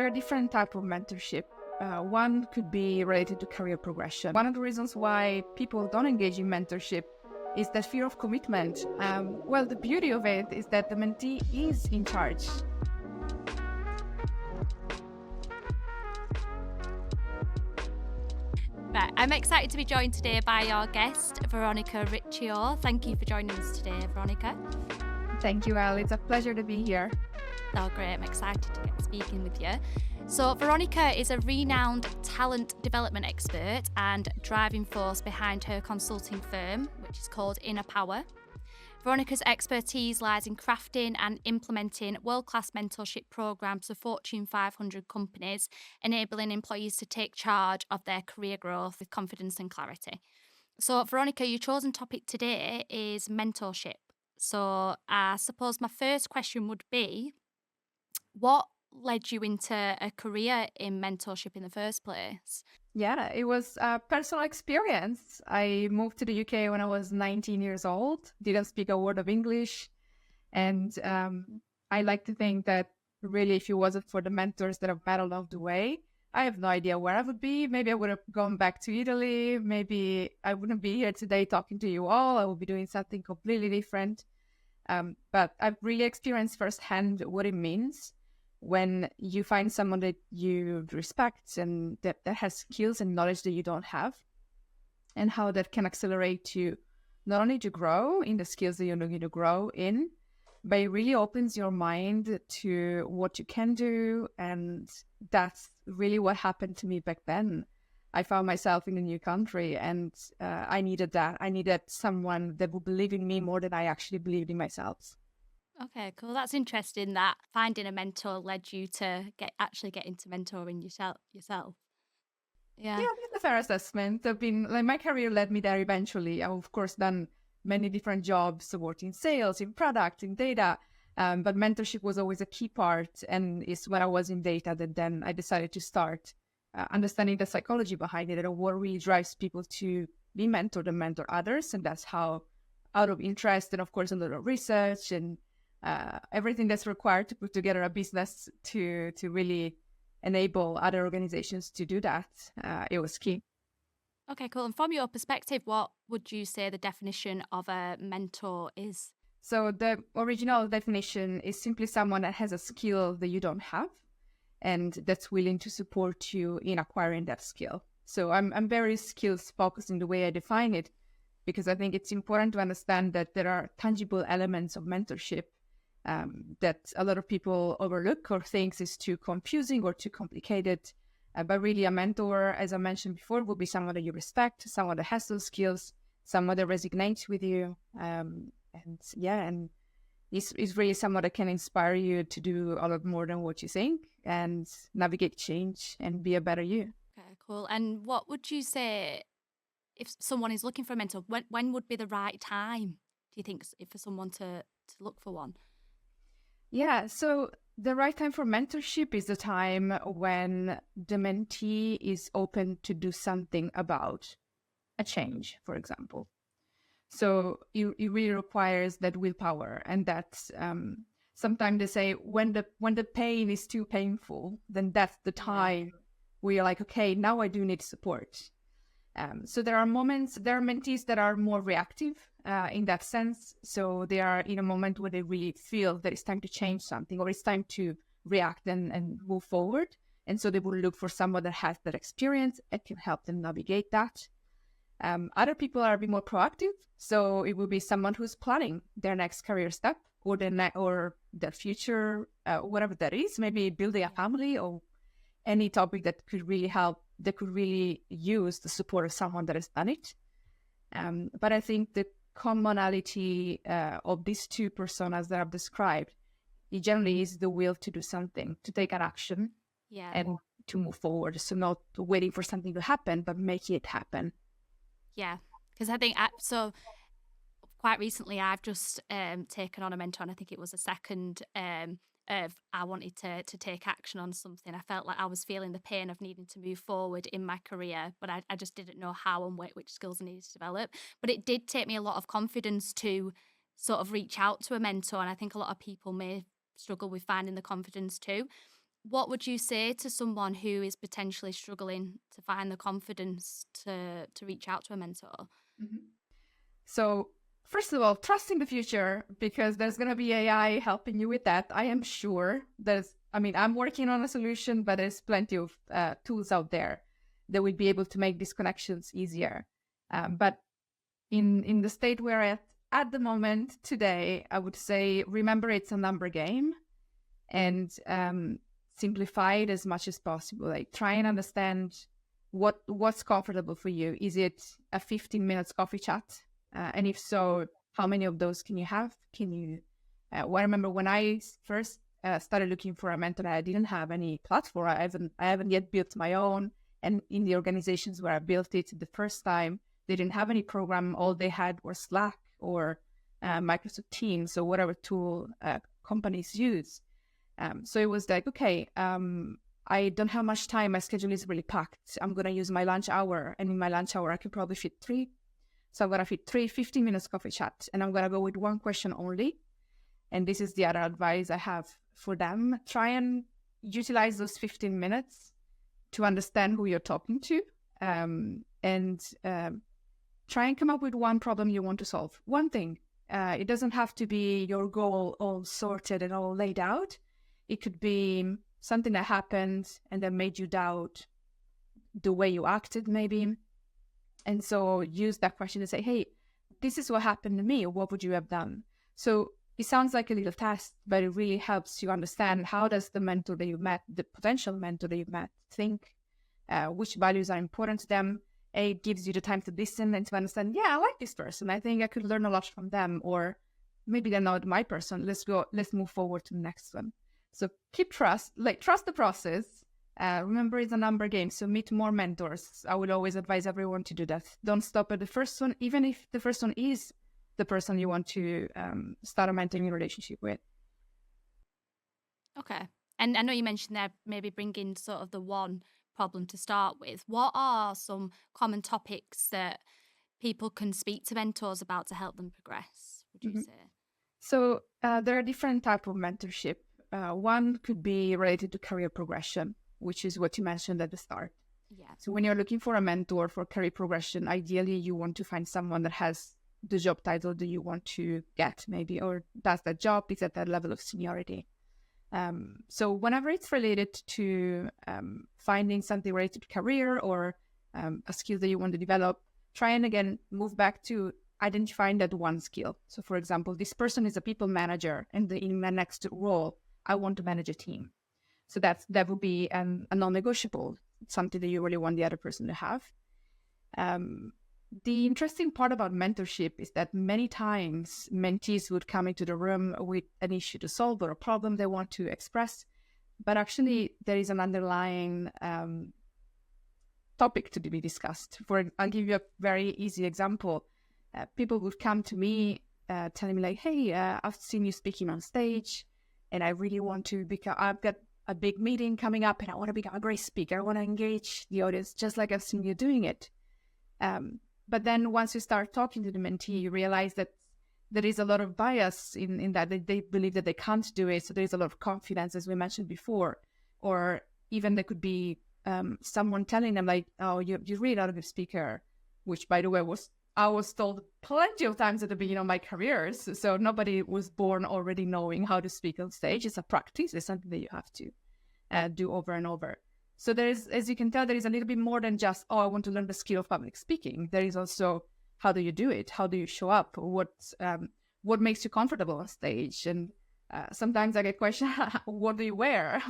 there are different types of mentorship. One could be related to career progression. One of the reasons why people don't engage in mentorship is that fear of commitment. Well, the beauty of it is that the mentee is in charge. Right, I'm excited to be joined today by our guest, Veronica Riccio. Thank you for joining us today, Veronica. Thank you, Elle. It's a pleasure to be here. Oh, great. I'm excited to get speaking with you. So, Veronica is a renowned talent development expert and driving force behind her consulting firm, which is called Inner Power. Veronica's expertise lies in crafting and implementing world-class mentorship programs for Fortune 500 companies, enabling employees to take charge of their career growth with confidence and clarity. So, Veronica, your chosen topic today is mentorship. So, I suppose my first question would be, what led you into a career in mentorship in the first place? Yeah, it was a personal experience. I moved to the UK when I was 19 years old, didn't speak a word of English. And I like to think that really, if it wasn't for the mentors that I've met along the way, I have no idea where I would be. Maybe I would have gone back to Italy. Maybe I wouldn't be here today talking to you all. I would be doing something completely different. But I've really experienced firsthand what it means when you find someone that you respect and that has skills and knowledge that you don't have, and how that can accelerate you not only to grow in the skills that you're looking to grow in, but it really opens your mind to what you can do. And that's really what happened to me back then. I found myself in a new country, and I needed that. I needed someone that would believe in me more than I actually believed in myself. Okay, cool. That's interesting that finding a mentor led you to get into mentoring yourself. Yeah. Yeah, that's a fair assessment. I've been like, my career led me there eventually. I've of course done many different jobs, worked in sales, in product, in data. But mentorship was always a key part, and it's when I was in data that then I decided to start understanding the psychology behind it and what really drives people to be mentored and mentor others. And that's how, out of interest and of course a little research and everything that's required to put together a business to really enable other organizations to do that, it was key. Okay, cool. And from your perspective, what would you say the definition of a mentor is? So the original definition is simply someone that has a skill that you don't have and that's willing to support you in acquiring that skill. So I'm very skills focused in the way I define it, because I think it's important to understand that there are tangible elements of mentorship that a lot of people overlook or thinks is too confusing or too complicated. But really a mentor, as I mentioned before, will be someone that you respect, someone that has those skills, someone that resonates with you. And it's really someone that can inspire you to do a lot more than what you think and navigate change and be a better you. Okay, cool. And what would you say if someone is looking for a mentor, when would be the right time, do you think, for someone to look for one? Yeah, so the right time for mentorship is the time when the mentee is open to do something about a change, for example. So it really requires that willpower, and that's sometimes they say when the pain is too painful, then that's the time where you're like, okay, now I do need support. So there are mentees that are more reactive in that sense. So they are in a moment where they really feel that it's time to change something or it's time to react and move forward. And so they will look for someone that has that experience and can help them navigate that. Other people are a bit more proactive. So it will be someone who's planning their next career step or their future, whatever that is, maybe building a family or any topic that could really help, that could really use the support of someone that has done it. But I think the commonality of these two personas that I've described, it generally is the will to do something, to take an action and to move forward. So not waiting for something to happen, but making it happen. Yeah, because I think so. Quite recently, I've just taken on a mentor, and I think it was a second of I wanted to take action on something. I felt like I was feeling the pain of needing to move forward in my career, but I just didn't know how and which skills I needed to develop. But it did take me a lot of confidence to sort of reach out to a mentor, and I think a lot of people may struggle with finding the confidence too. what would you say to someone who is potentially struggling to find the confidence to reach out to a mentor? Mhm. So, first of all, trust in the future because there's going to be AI helping you with that. I am sure I'm working on a solution, but there's plenty of tools out there that will be able to make these connections easier. But in the state we're at the moment today, I would say remember it's a number game and simplify it as much as possible. Like try and understand what's comfortable for you. Is it a 15 minutes coffee chat? And if so, how many of those can you have? Can you? Well, I remember when I first started looking for a mentor, I didn't have any platform. I haven't yet built my own. And in the organizations where I built it the first time, they didn't have any program. All they had was Slack or Microsoft Teams or whatever tool companies use. So it was like, okay, I don't have much time. My schedule is really packed. I'm going to use my lunch hour. And in my lunch hour, I could probably fit three. So I'm going to fit 15 minutes coffee chat. And I'm going to go with one question only. And this is the other advice I have for them. Try and utilize those 15 minutes to understand who you're talking to. Try and come up with one problem you want to solve. One thing. It doesn't have to be your goal all sorted and all laid out. It could be something that happened and that made you doubt the way you acted, maybe. And so use that question to say, hey, this is what happened to me. What would you have done? So it sounds like a little test, but it really helps you understand how does the mentor that you met, the potential mentor that you met, think, which values are important to them. It gives you the time to listen and to understand, yeah, I like this person. I think I could learn a lot from them. Or maybe they're not my person. Let's move forward to the next one. So trust the process. Remember, it's a number game. So meet more mentors. I will always advise everyone to do that. Don't stop at the first one, even if the first one is the person you want to start a mentoring relationship with. Okay. And I know you mentioned there maybe bringing sort of the one problem to start with. What are some common topics that people can speak to mentors about to help them progress, would you say? So there are different types of mentorship. One could be related to career progression, which is what you mentioned at the start. Yeah. So when you're looking for a mentor for career progression, ideally you want to find someone that has the job title that you want to get, maybe, or does that job, is at that level of seniority. So whenever it's related to finding something related to career or a skill that you want to develop, try and again move back to identifying that one skill. So for example, this person is a people manager, and in my next role, I want to manage a team. So that would be a non-negotiable, something that you really want the other person to have. The interesting part about mentorship is that many times mentees would come into the room with an issue to solve or a problem they want to express, but actually there is an underlying topic to be discussed. I'll give you a very easy example. People would come to me telling me like, hey, I've seen you speaking on stage and I really want to I've got a big meeting coming up and I want to become a great speaker. I want to engage the audience just like I've seen you doing it. But then once you start talking to the mentee, you realize that there is a lot of bias in that they believe that they can't do it. So there's a lot of confidence, as we mentioned before. Or even there could be someone telling them like, oh, you're really not a good speaker, which, by the way, I was told plenty of times at the beginning of my careers. So nobody was born already knowing how to speak on stage. It's a practice. It's something that you have to do over and over. So there is, as you can tell, there is a little bit more than just, oh, I want to learn the skill of public speaking. There is also, how do you do it? How do you show up? What makes you comfortable on stage? And sometimes I get questions, what do you wear?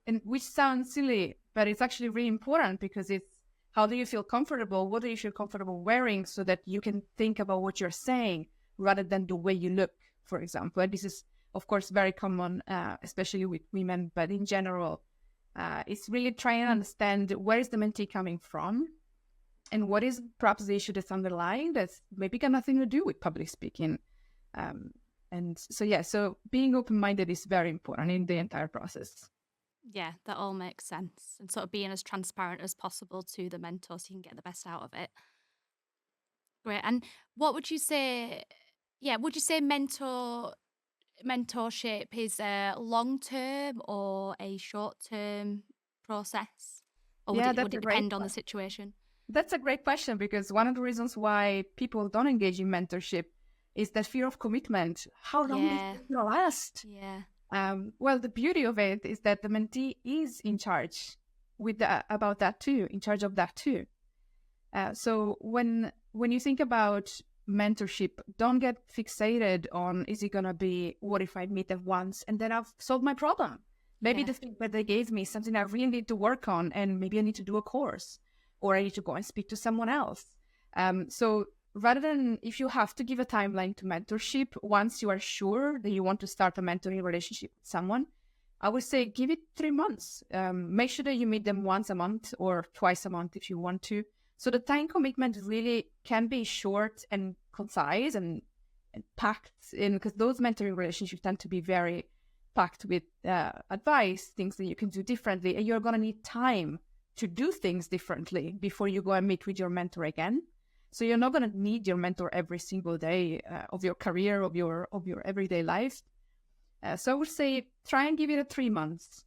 And which sounds silly, but it's actually really important because it's, how do you feel comfortable? What do you feel comfortable wearing so that you can think about what you're saying rather than the way you look, for example? And this is, of course, very common, especially with women, but in general, it's really trying to understand where is the mentee coming from and what is perhaps the issue that's underlying that's maybe got nothing to do with public speaking. So being open-minded is very important in the entire process. Yeah, that all makes sense. And sort of being as transparent as possible to the mentor so you can get the best out of it. Great. And what would you say, would you say mentor mentorship is a long-term or a short-term process? Or Yeah, would that's a it great depend on the question. situation? That's a great question, because one of the reasons why people don't engage in mentorship is that fear of commitment. How long is Yeah, it going to last? yeah, Well, the beauty of it is that the mentee is in charge about that too, in charge of that too. So when you think about mentorship, don't get fixated on, is it gonna be, what if I meet them once and then I've solved my problem? Maybe yeah, the feedback they gave me is something I really need to work on, and maybe I need to do a course, or I need to go and speak to someone else. So rather than, if you have to give a timeline to mentorship, once you are sure that you want to start a mentoring relationship with someone, I would say give it 3 months. Make sure that you meet them once a month or twice a month if you want to. So the time commitment really can be short and concise and packed in, because those mentoring relationships tend to be very packed with advice, things that you can do differently, and you're going to need time to do things differently before you go and meet with your mentor again. So you're not going to need your mentor every single day of your career, of your everyday life. So I would say try and give it a 3 months.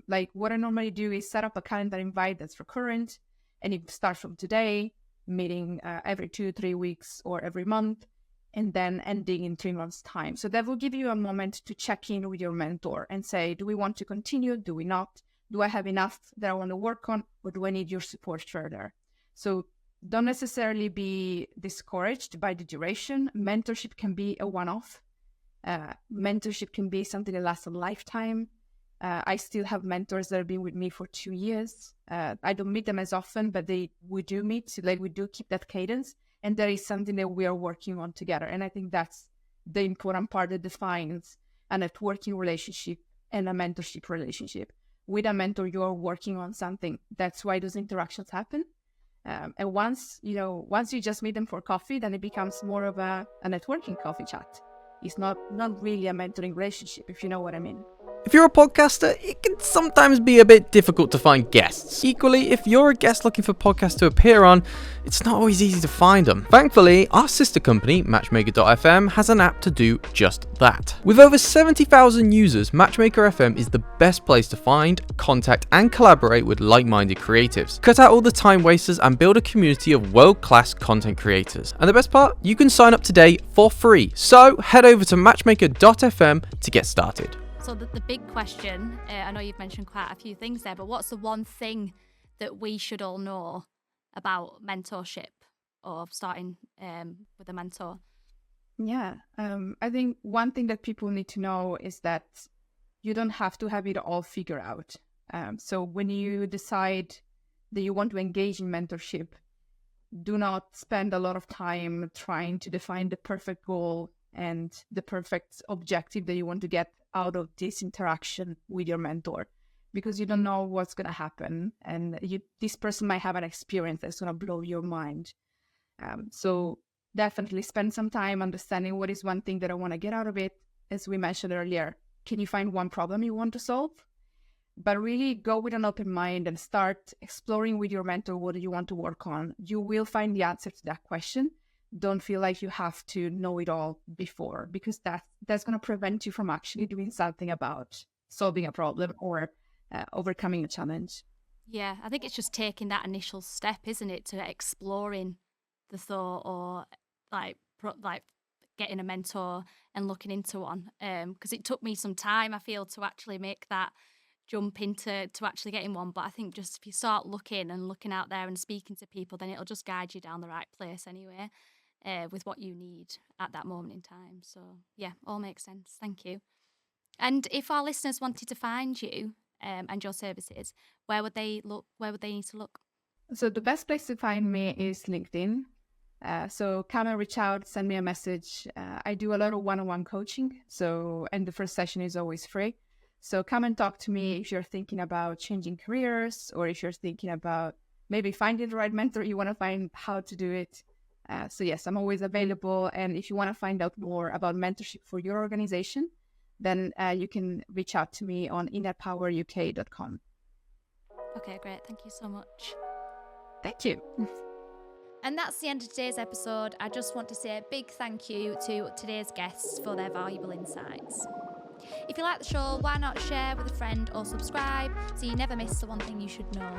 Like what I normally do is set up a calendar invite that's recurrent, and it starts from today, meeting every 2-3 weeks or every month, and then ending in 3 months' time. So that will give you a moment to check in with your mentor and say, do we want to continue? Do we not? Do I have enough that I want to work on, or do I need your support further? So don't necessarily be discouraged by the duration. Mentorship can be a one-off. Mentorship can be something that lasts a lifetime. I still have mentors that have been with me for 2 years. I don't meet them as often, but we do meet, like we do keep that cadence. And that is something that we are working on together. And I think that's the important part that defines a networking relationship and a mentorship relationship. With a mentor, you're working on something. That's why those interactions happen. And once you just meet them for coffee, then it becomes more of a networking coffee chat. It's not really a mentoring relationship, if you know what I mean. If you're a podcaster, it can sometimes be a bit difficult to find guests. Equally, if you're a guest looking for podcasts to appear on, it's not always easy to find them. Thankfully, our sister company, MatchMaker.fm, has an app to do just that. With over 70,000 users, MatchMaker FM is the best place to find, contact, and collaborate with like-minded creatives. Cut out all the time wasters and build a community of world-class content creators. And the best part? You can sign up today for free. So head over to MatchMaker.fm to get started. So the big question, I know you've mentioned quite a few things there, but what's the one thing that we should all know about mentorship or starting with a mentor? Yeah, I think one thing that people need to know is that you don't have to have it all figured out. So when you decide that you want to engage in mentorship, do not spend a lot of time trying to define the perfect goal and the perfect objective that you want to get out of this interaction with your mentor, because you don't know what's going to happen, and this person might have an experience that's going to blow your mind. So definitely spend some time understanding what is one thing that I want to get out of it. As we mentioned earlier, can you find one problem you want to solve? But really go with an open mind and start exploring with your mentor what do you want to work on. You will find the answer to that question. Don't feel like you have to know it all before, because that's going to prevent you from actually doing something about solving a problem or overcoming a challenge. Yeah, I think it's just taking that initial step, isn't it, to exploring the thought, or like getting a mentor and looking into one. Because it took me some time, I feel, to actually make that jump into actually getting one. But I think just if you start looking out there and speaking to people, then it'll just guide you down the right place anyway. With what you need at that moment in time. So yeah, all makes sense. Thank you. And if our listeners wanted to find you and your services, where would they look? Where would they need to look? So the best place to find me is LinkedIn. So come and reach out, send me a message. I do a lot of one-on-one coaching. And the first session is always free. So come and talk to me if you're thinking about changing careers, or if you're thinking about maybe finding the right mentor, you want to find how to do it. So yes, I'm always available. And if you want to find out more about mentorship for your organization, then you can reach out to me on innerpoweruk.com. Okay, great. Thank you so much. Thank you. And that's the end of today's episode. I just want to say a big thank you to today's guests for their valuable insights. If you like the show, why not share with a friend or subscribe so you never miss the one thing you should know.